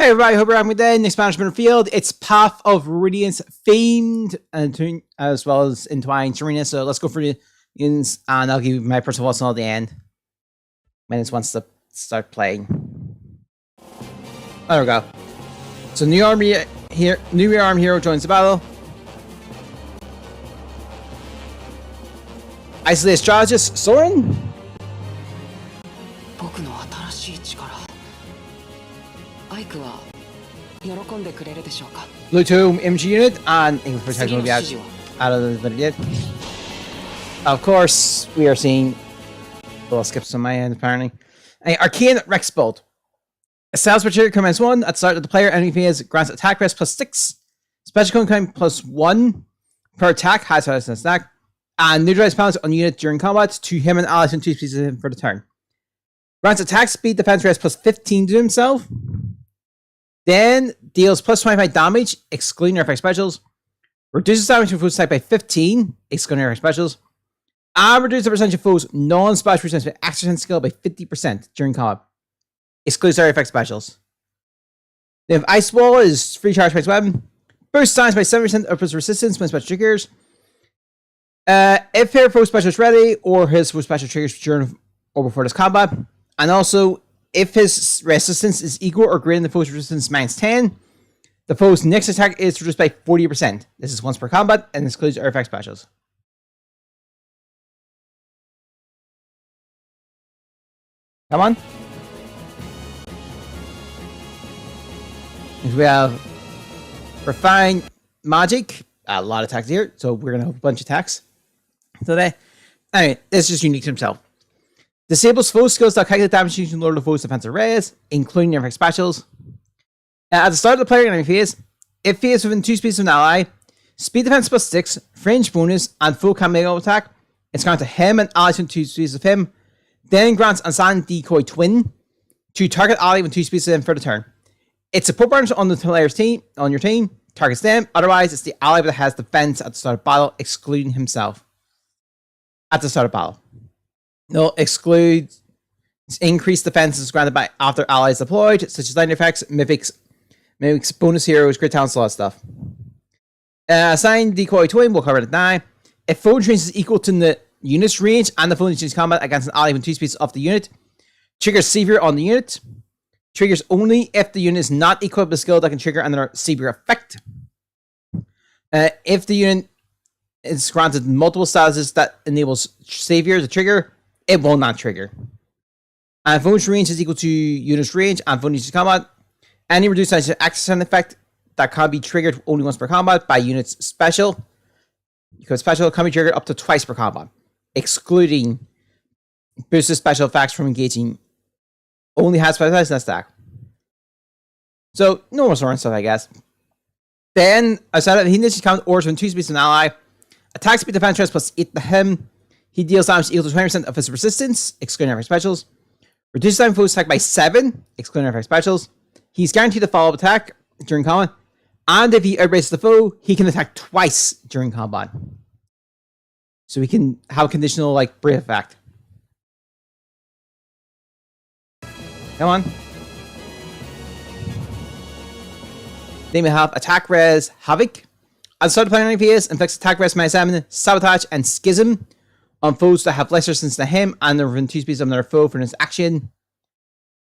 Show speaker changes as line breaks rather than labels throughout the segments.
Hey everybody, hope you're having a good day. Next management field, it's Path of Radiance themed and as well as entwined arena. So let's go for the ins and I'll give you my personal thoughts on the end when it wants to start playing. There we go. So new army here, new arm hero joins the battle. Isolated strategist Soren. Blue Tomb Image Unit and English Protection will be out of the video. Of course, we are seeing little skips on my end apparently. Arcane Rex Bolt. A Styles Particular commands 1 at the start of the player enemy phase, grants attack rest +6, special command +1 per attack, has an attack, and neutralize pounds on unit during combat to him and allies in 2 speeds of him for the turn. Grants attack speed defense rest +15 to himself. Then deals +25 damage, excluding their effect specials. Reduces damage from foes attack by 15, excluding their effect specials. And reduces the percentage of foes non-splash resistance by extra skill by 50% during combat. Excludes their effect specials. Then Ice Wall is free charge by weapon. Boosts damage by 7% of his resistance when special triggers. If her foe special is ready, or his foe special triggers during or before this combat. And also, if his resistance is equal or greater than the foe's resistance -10, the foe's next attack is reduced by 40%. This is once per combat and excludes our effect specials. Come on. We have Refined Magic. A lot of attacks here, so we're going to have a bunch of attacks today. Anyway, this is just unique to himself. Disables foe skills that calculate damage using lower the foe's defensive res, including their effect specials. At the start of the player enemy phase, if he is within 2 speeds of an ally, speed defense +6, fringe bonus, and full cameo attack, it's granted to him and allies within 2 speeds of him. Then grants Unsigned Decoy Twin to target ally within 2 speeds of him for the turn. It's a put burn on the player's team, on your team, targets them, otherwise it's the ally that has defense at the start of battle, excluding himself. At the start of battle. No, excludes increased defenses granted by after allies deployed, such as lightning effects, mimics bonus heroes, crit talents, a lot of stuff. Assigned Decoy Twin, we'll cover it now. If foe range is equal to the unit's range and the foe range combat against an ally within 2 speeds of the unit, triggers Savior on the unit. Triggers only if the unit is not equipped with a skill that can trigger another Savior effect. If the unit is granted multiple statuses that enables Savior to trigger, it will not trigger. And foe's range is equal to unit's range and foe needs to combat. Any reduced access effect that can be triggered only once per combat by unit's special. Because special can be triggered up to twice per combat, excluding boosted special effects from engaging. Only has specialized in that stack. So normal sort of stuff, I guess. Then I said that he needs to count orders when 2 speeds of an ally. Attack speed defense rest +8 to him. He deals damage equal to 20% of his resistance, excluding effect specials. Reduces time foe's attack by 7, excluding effect specials. He's guaranteed a follow-up attack during combat. And if he outbraces the foe, he can attack twice during combat. So he can have a conditional, like, brave effect. Come on. Then we have Attack Res Havoc. At the start of the player phase, inflicts attack res -7, sabotage, and schism on foes that have less resistance to him and they're within 2 speeds of another foe for this action.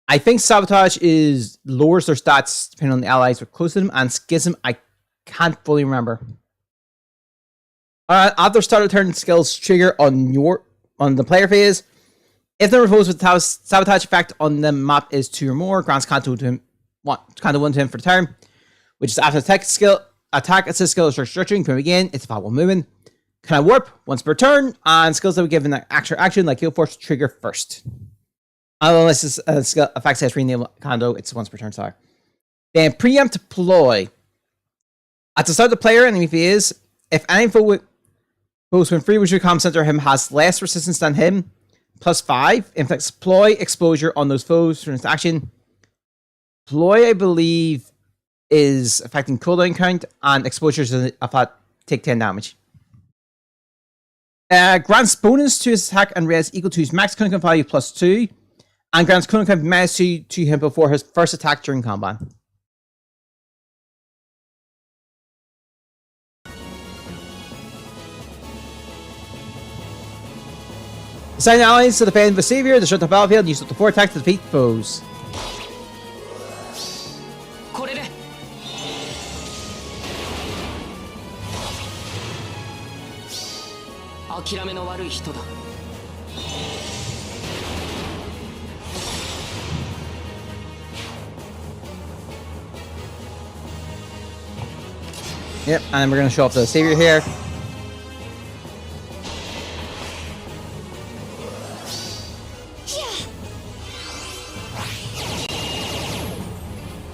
I think sabotage is lowers their stats depending on the allies who are close to them, and schism I can't fully remember. After start of turn skills trigger on the player phase. If the foes with sabotage effect on the map is 2 or more, grants Canto 1 to him for the turn, which is after attack assist skill is restructuring from begin, it's about 1 movement. Can I warp once per turn, and skills that we give an extra action like Heal Force trigger first. Unless this skill effect says rename Kondo, it's once per turn, sorry. Then Preempt Ploy. At the start of the player enemy phase, if any foes when free which command center him has less resistance than him, +5, inflicts Ploy exposure on those foes for this action. Ploy, I believe, is affecting cooldown count, and exposures take 10 damage. Grants bonus to his attack and res equal to his max cooldown value +2, and grants cooldown count -2 to him before his first attack during combat. Assign allies to defend the savior, disrupt the battlefield, and use up to 4 attacks to defeat foes. Yep, and we're going to show off the savior here.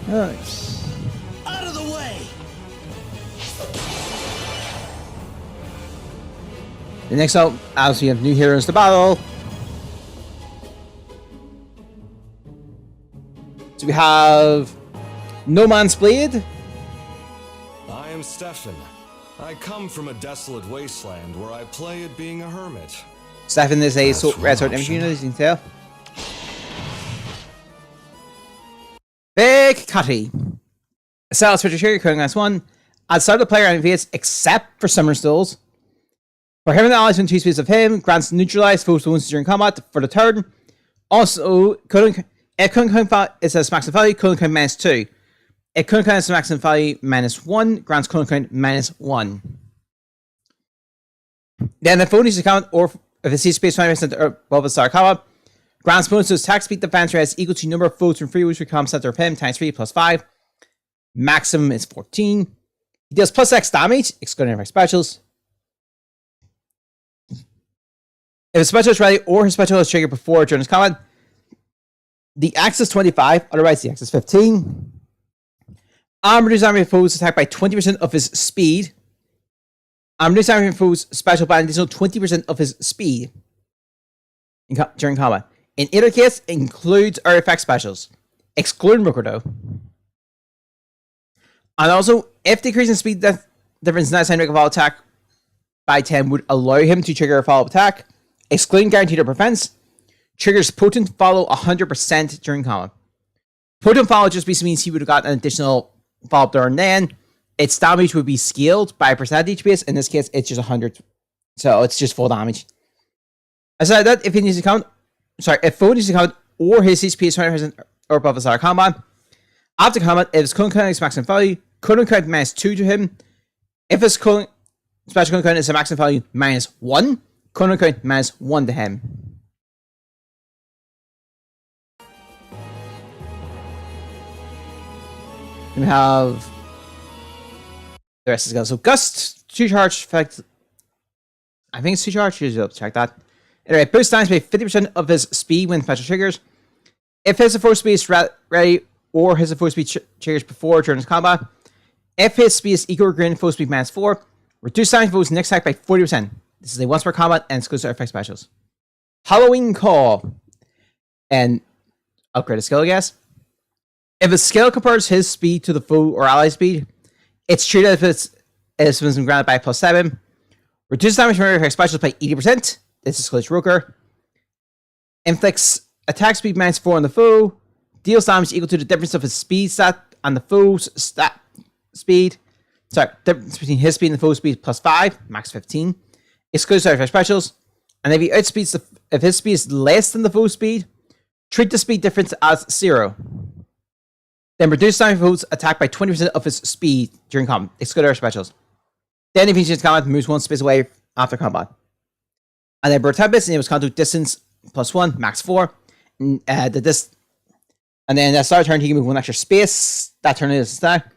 Nice.
Out of the way.
The next up, as we have new heroes to battle. So we have No Man's Blade.
I am Stefan. I come from a desolate wasteland where I play at being a hermit.
Stefan is a red sword image unit, as you can tell. Big Cutty. Cell switcher here, current class 1. At the start of the player invades except for Summer Stones. For him and the allies within 2 spaces of him, grants neutralize foes wounds during combat for the turn. Also, if current count is a maximum value, current count -2. If current count is a maximum value -1, grants current count -1. Then if bonus account or if it sees space 20% or above the start combat, grants bonus to his attack speed defense rate is equal to number of foes from free which become center of him times 3 plus 5. Maximum is 14. He deals plus X damage, excluding effect specials. If his special is ready or his special is triggered before during his combat, the X is 25, otherwise the X is 15. Reduce damage foes attack by 20% of his speed. Reduce damage foes special by an additional 20% of his speed during combat. In either case, it includes our effect specials, excluding Rooker though. And also, if decreasing speed difference not sign rate of all attack by 10 would allow him to trigger a follow-up attack, excluding guaranteed or prevents, triggers potent follow 100% during combat. Potent follow just basically means he would have got an additional follow-up there and then. Its damage would be scaled by a percentage base. In this case, it's just 100. So it's just full damage. Aside that, if he needs to count, if foe needs to count or his HP is 20% or above the start of combat, after combat, if his current count is maximum value, current count -2 to him. If his current special current count is a maximum value -1, current count -1 to him. We have the rest of the skills. So Gust, 2 charge effect. I think it's 2 charge. Usually I'll check that. Anyway, boost times by 50% of his speed when special triggers. If his full speed is ready or his full speed triggers before during his combat. If his speed is equal or greater than full speed -4, reduce damage foes next attack by 40%. This is a once per combat and exclusive to effect specials. Halloween Call. And upgrade a skill, I guess. If a skill compares his speed to the foe or ally speed, it's treated as if it's been granted by +7. Reduce damage from effect specials by 80%. This is exclusive to Roker. Inflicts attack speed -4 on the foe. Deals damage equal to the difference of his speed stat and the foe's stat speed. Sorry, difference between his speed and the foe's speed +5, max 15. Exclusive effect specials. And if he outspeeds if his speed is less than the foe's speed, treat the speed difference as 0. Then reduce damage foes attack by 20% of his speed during combat. Exclusive specials. Then if he changes combat, moves 1 space away after combat. And then Bertebis enables contact distance +1, max 4. And then at start of turn, he can move 1 extra space. That turn is stack.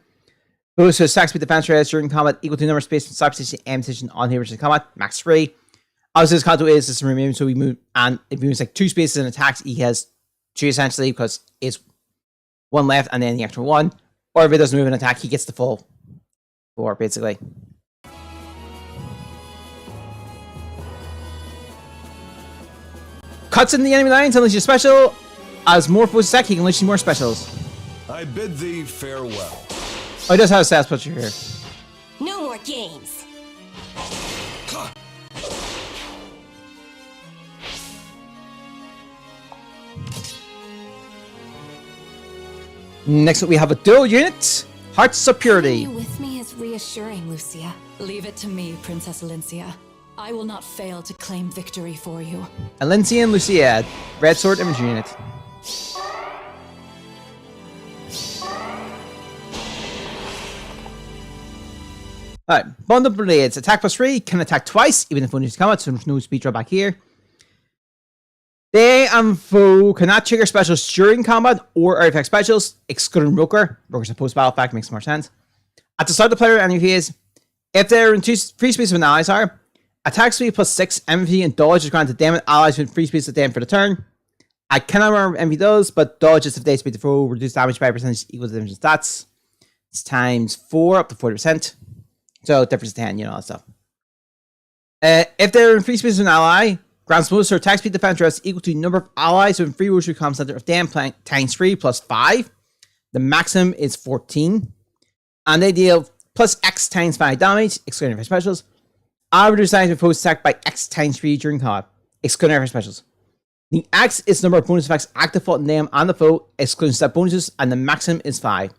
Boost his attack speed defense rate during combat equal to the number of space from start position and position on here, which is combat, max 3. Obviously, his contour is system remaining, so we move, and if he moves like 2 spaces and attacks, he has 2 essentially because it's 1 left and then the extra 1. Or if it doesn't move an attack, he gets the full 4 basically. Cuts in the enemy lines, unleash your special. As more foes attack, he can unleash more specials.
I bid thee farewell.
Oh, he does have a stat switcher here.
No more games.
Next up, we have a dual unit, Hearts of Purity.
You with me is reassuring, Lucia.
Leave it to me, Princess Alincia.
I will not fail to claim victory for you.
Alencia and Lucia, Red Sword Infantry Unit. Alright, Bundle Blades. Attack +3, can attack twice, even if only to combat, so there's no speed drawback here. They and foe cannot trigger specials during combat or artifact specials, excluding Roker. Roker's a post-battle effect, makes more sense. At the start of the player enemy phase, if they're in free space when allies are, attack speed +6, MVP, and dodge is granted them and allies with free space at them for the turn. I cannot remember what MVP does, but dodge is if they speed the foe, reduce damage by a percentage equal to the damage stats. It's times 4 up to 40%. So difference 10, you know, that stuff. If they're in free space with an ally, grants bonus or attack speed defense rest equal to the number of allies with free motion comm center of them times 3 plus 5. The maximum is 14. And they deal plus X times 5 damage, excluding for specials. And reduce damage when foes attacked by X times 3 during combat, excluding for specials. The X is the number of bonus effects active on them and the foe, excluding step bonuses, and the maximum is 5.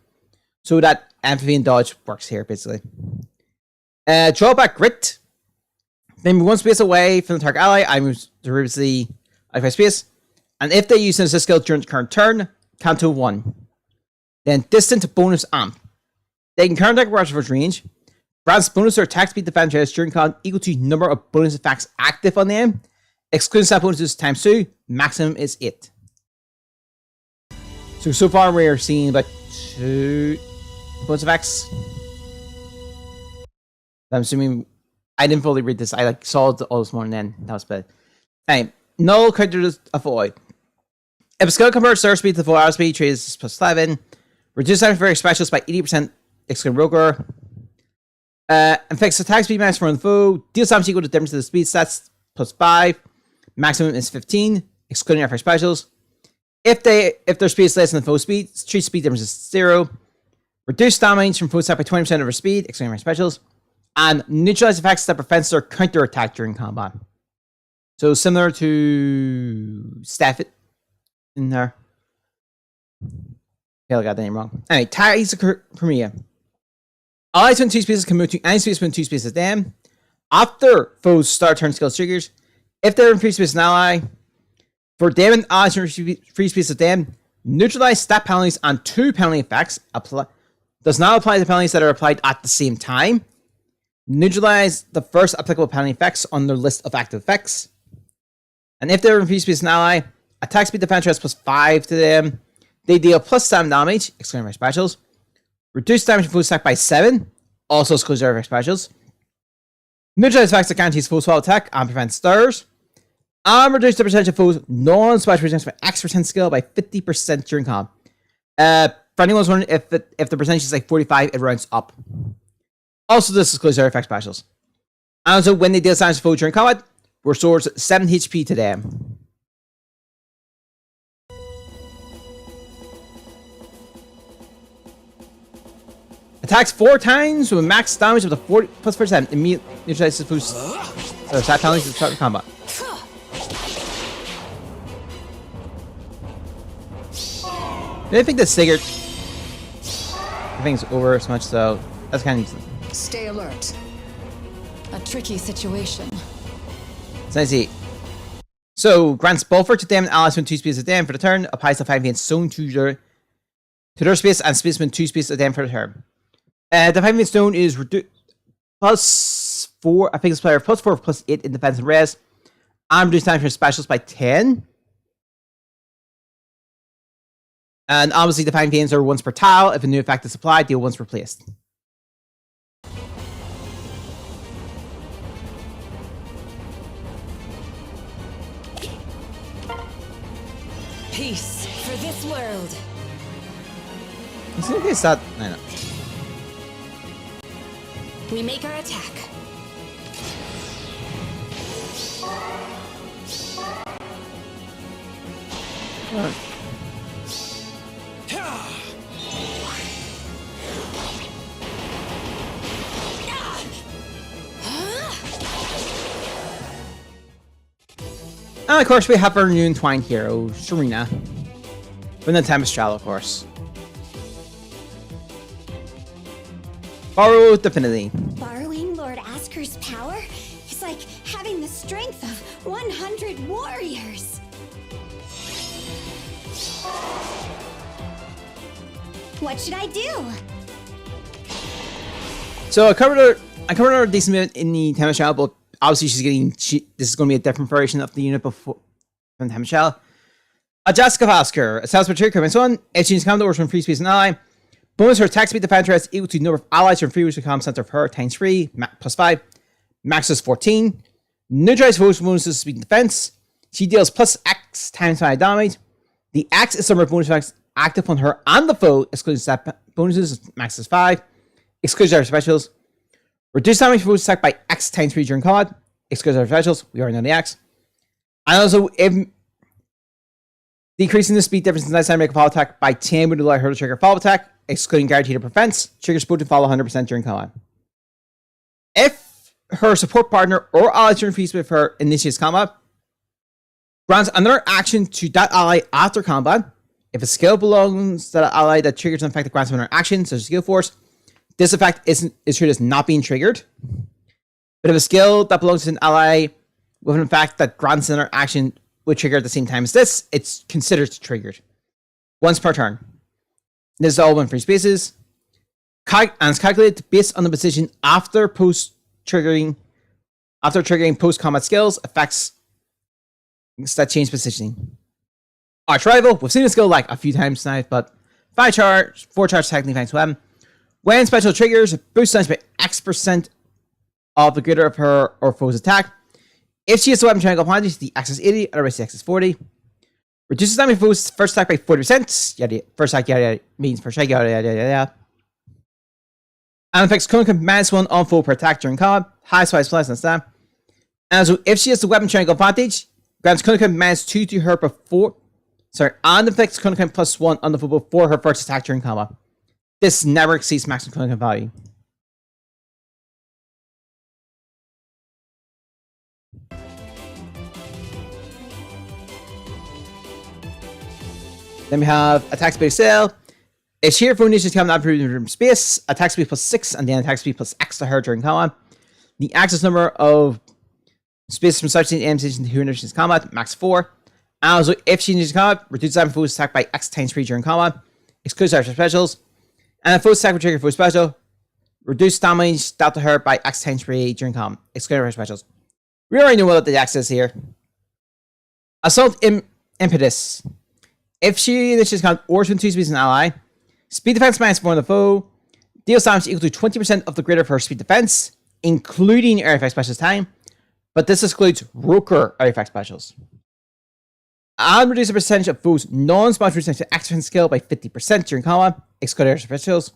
So that empathy and dodge works here, basically. Drawback Grit. They move 1 space away from the target ally. I move derivatively out of space. And if they use an assist skill during the current turn, count to 1. Then Distant Bonus Amp. They can counter attack with range. Grants bonus or attack speed defense rest during combat equal to number of bonus effects active on them. Excluding stat bonuses times 2. Maximum is 8. So far we're seeing about 2 bonus effects. I'm assuming I didn't fully read this. I saw it all this morning. Then that was bad. Anyway, null counters a void. If a skill converts surge speed to full hour speed, trades +11. Reduce damage for specials by 80%. Excluding Roker. And fix attack speed max for the foe. Deals damage equal to the difference of the speed stats +5. Maximum is 15. Excluding for specials. If their speed is less than the foe speed, treat speed difference is 0. Reduce damage from foe stat by 20% over speed. Excluding for specials. And neutralize effects that prevents their counter attack during combat. So similar to Staffit in there. Okay, I got the name wrong. Anyway, Ties Crimea. Allies when 2 spaces can move to any space when 2 spaces them. After foes start turn skill triggers, if they're in free space an ally, for them and allies in free space of them, neutralize stat penalties and 2 penalty effects does not apply to penalties that are applied at the same time. Neutralize the first applicable penalty effects on their list of active effects. And if they're in free space an ally, attack speed defense rest +5 to them. They deal +7 damage, excluding for specials. Reduce damage from foes attack by 7, also excluding for specials. Neutralize effects that guarantees full swallow attack and prevents stirs. And reduce the percentage of foes non-special resistance by X% skill by 50% during combat. For anyone's wondering if the percentage is like 45, it rounds up. Also, this excludes their effect specials. And also, when they deal damage to foe during combat, restores 7 HP to them. Attacks 4 times with max damage of the 40 +4%. Immediately neutralizes foes. So attack penalties at the start of combat. I think the Sigurd thing's over so much, so that's kind of useless.
Stay alert. A tricky situation.
So let's see. So grants buffer to them and allies when 2 spaces of them for the turn. Applies to 5 against zone to their space and space when 2 spaces of them for the turn. The 5 against zone is +4. I think it's player +4 +8 in defense and res. And reduce damage for specials by 10. And obviously the 5 gains are once per tile. If a new effect is applied, deal once replaced.
Peace for this world.
As soon as that, I know.
We make our attack.
And of course we have our new entwined hero, Serena. From the Tempest Trial, of course. Borrow Divinity.
Borrowing Lord Asker's power is like
100 warriors! What should I do?
So I covered her a decent bit in the Tema Shell, but obviously this is going to be a different version of the unit before from Tema Shell. Jessica Vasker, a South Patrick, comments on. If she needs command orders from free space and ally, bonus her attack speed defense rest equal to the number of allies from free command center of her times 3, plus 5, max is 14. Neutralize foes bonuses speed defense. She deals plus X times 5 damage. The X is number of bonus effects active on her and the foe, excluding stat bonuses, max is 5. Exclusionary specials. Reduce damage for foes attacked by X times 3 during combat. Exclusionary specials. We already know the X. And also, if decreasing the speed difference in next time make a follow attack by 10 would allow her to trigger follow attack, excluding guaranteed prevents. Triggers supposed to follow 100% during combat. If her support partner or ally during feast with her initiates combat, grants another action to that ally after combat. If a skill belongs to that ally that triggers an effect that grants another action, such as skill force, this effect is treated as not being triggered. But if a skill that belongs to an ally with an effect that grants another action would trigger at the same time as this, it's considered triggered. Once per turn. This is all in free spaces. And it's calculated based on the position after triggering post-combat skills, effects that change positioning. Arch Rival, we've seen the skill like a few times now, but 4 charge technically thanks to weapon. When special triggers, boost damage by X% of the greater of her or foe's attack. If she has the weapon triangle advantage, the X is 80, and the rest of the X is 40. Reduces damage for foe's first attack by 40%. Yada, first attack, yada, means first attack, yada, yada, yada. And affects current -1 on foe per attack during combat. High spice plus and stat. And so if she has the weapon triangle advantage, grants current -2 to her before. And affects current +1 on the foe before her first attack during combat. This never exceeds maximum current value. Then we have attack speed sale. If she or foe initiates combat from space, attack speed +6 and then attack speed +X to her during combat. The axis number of space from such an station to who initiates combat, max 4. And also, if she initiates combat, reduces damage foe's attack by X times 3 during combat. Excludes our specials. And a foe's attack will trigger foe's special. Reduce damage dealt to her by X times 3 during combat. Exclude her specials. We already know what the X is here. Assault Impetus. If she initiates combat or from 2 speeds an ally, speed defense -4 on the foe, deals damage equal to 20% of the greater of her speed defense, including air effect specials time, but this excludes Roker air effect specials. And reduce the percentage of foes non-sponsored resistance to action skill by 50% during combat, exclude air specials.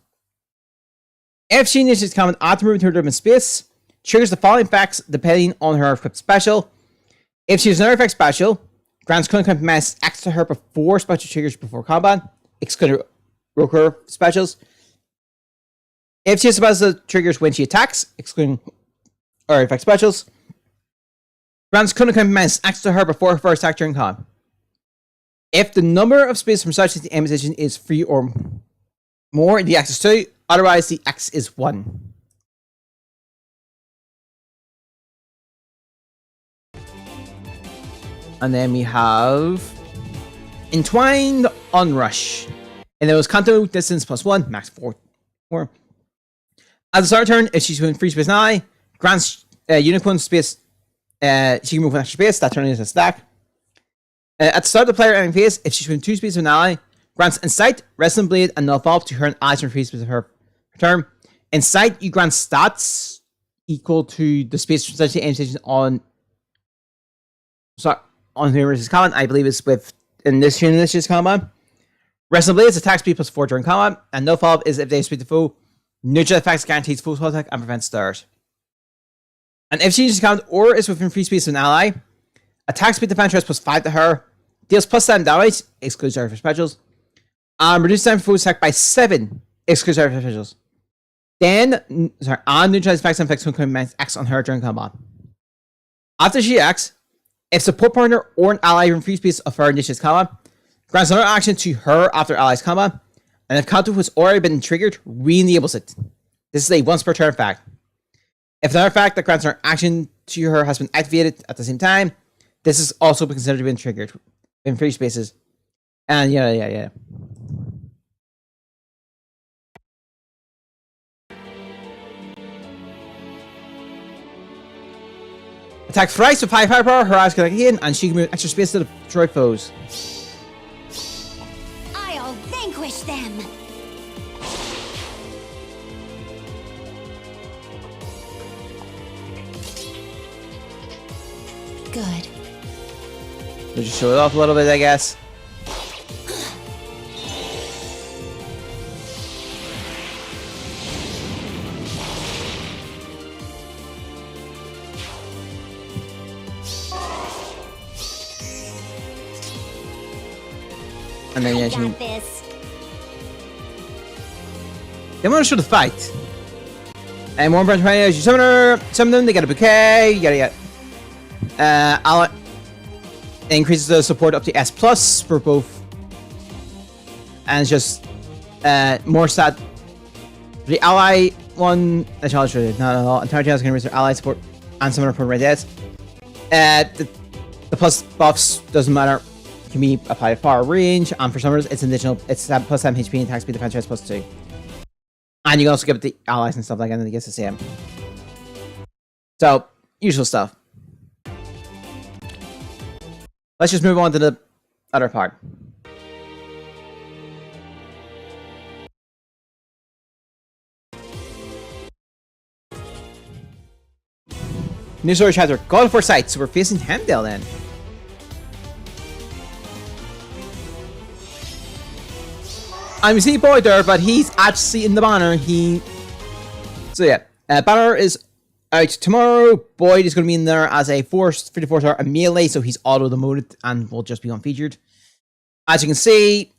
If she initiates combat after moving to her in space, triggers the following effects depending on her equipped special. If she has another effect special, grants current -X to her before special triggers before combat, exclude Roker specials. If she has special triggers when she attacks, excluding or effect specials, grants current -X to her before her first attack during combat. If the number of space from such to the aim position is 3 or more, the X is 2, otherwise the X is 1. And then we have Entwined Onrush. And there was Kanto distance +1, max 4. At the start of turn, if she's within free space now, grants unicorn space. She can move an extra space. That turn is a stack. At the start of the player enemy phase, if she's within 2 spaces of an ally, grants Insight, Resonant Blade, and Null Evolve to her and allies from free space of her turn. Insight, you grant stats equal to the space essentially aim station on whoever's combat. I believe it's with initiative combat. Resonant Blade is attack speed +4 during combat, and Null Evolve is if they speed the foe. Neutral effects guarantees full attack and prevents stars. And if she uses combat or is within free space of an ally, attack speed defense rest +5 to her, deals +7 damage, excludes her for specials, and reduces damage for foe's attack by 7, excludes her for specials. Then, and neutralize effects and effects when X on her during combat. After she acts, if support partner or an ally in free space of her initiates combat, grants another action to her after allies combat, and if counter has already been triggered, re-enables it. This is a once per turn effect. If another effect that grants another action to her has been activated at the same time, this is also considered to be triggered in free spaces. And yeah. Attack thrice with 5 firepower, her eyes connect again, and she can move extra space to destroy foes.
I'll vanquish them.
Good.
We'll just show it off a little bit, I guess. And then
I
yeah,
got this.
they want to show the fight. And one branch as you summon them, they get a bouquet, yada yada. Increases the support up to S plus for both. And it's just more stat. The ally one, the challenge rated, not at all. Entire challenge can increase their ally support and summoner for red deaths. The plus buffs doesn't matter. Can be applied at far range, and for summoners, it's an additional. It's plus 7 HP and attack speed, defense chance plus 2. And you can also give it the allies and stuff like that, and it gets the same. So, usual stuff. Let's just move on to the other part. New story chapter. God of Foresight. So we're facing Hemdale then. I'm seeing Boy there, but he's actually in the banner. So yeah, banner is out tomorrow. Boyd is going to be in there as a 54 star, a melee, so he's auto demoted and will just be unfeatured. As you can see,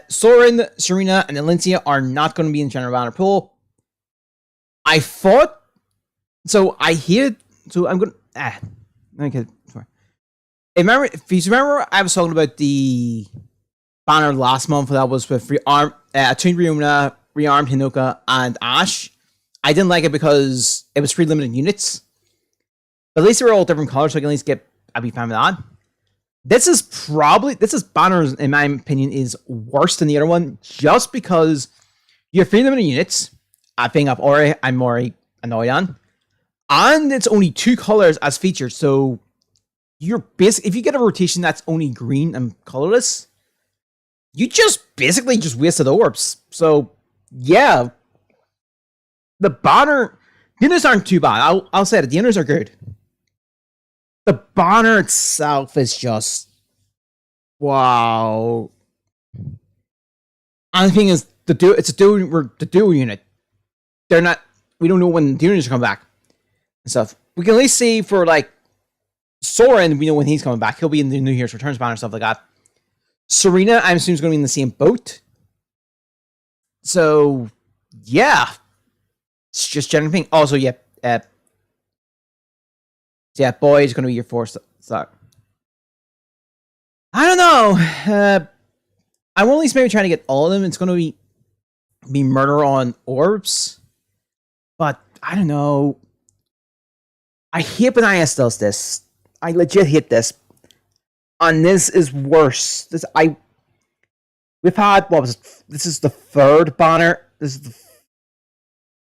Soren, Serena, and Alencia are not going to be in the general banner pool. I thought so. I hated. So I'm going. Okay. Sorry. If you remember, I was talking about the banner last month that was with rearmed Riona, rearmed Hinoka, and Ash. I didn't like it because it was free limited units. But at least they were all different colors, so I can at least get I'd be fine with that. This is banners, in my opinion, is worse than the other one, just because you have free limited units. I think of Ori, I'm Mori, and Oyan. And it's only 2 colors as featured, so you're if you get a rotation that's only green and colorless, you just basically just wasted orbs. So yeah, the banner units aren't too bad. I'll say it. The units are good. The banner itself is just wow. And the thing is, it's a dual unit. They're not. We don't know when the units are coming back and stuff. We can at least see for like Soren. We know when he's coming back. He'll be in the New Year's Returns banner and stuff like that. Serena, I'm assuming, is going to be in the same boat. So, yeah. It's just general thing. Also, yeah. Boy is going to be your 4th star. I don't know. I'm at least maybe trying to get all of them. It's going to be murder on orbs. But, I don't know. I hate when IS does this. I legit hate this. And this is worse. We've had, what was it? This is the 3rd banner. This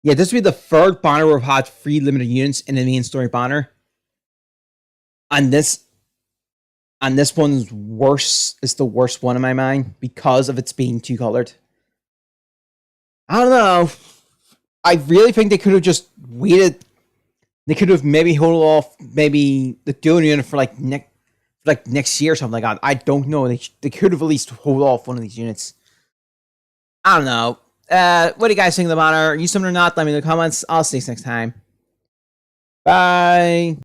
will be the 3rd banner we've had free limited units in the main story banner. And this one's worse. It's the worst one in my mind because of its being 2 colored. I don't know. I really think they could have just waited. They could have maybe held off maybe the dual unit for like next year or something like that. I don't know. They could have at least hold off one of these units. I don't know. What do you guys think of the banner? Use them or not? Let me know in the comments. I'll see you next time. Bye.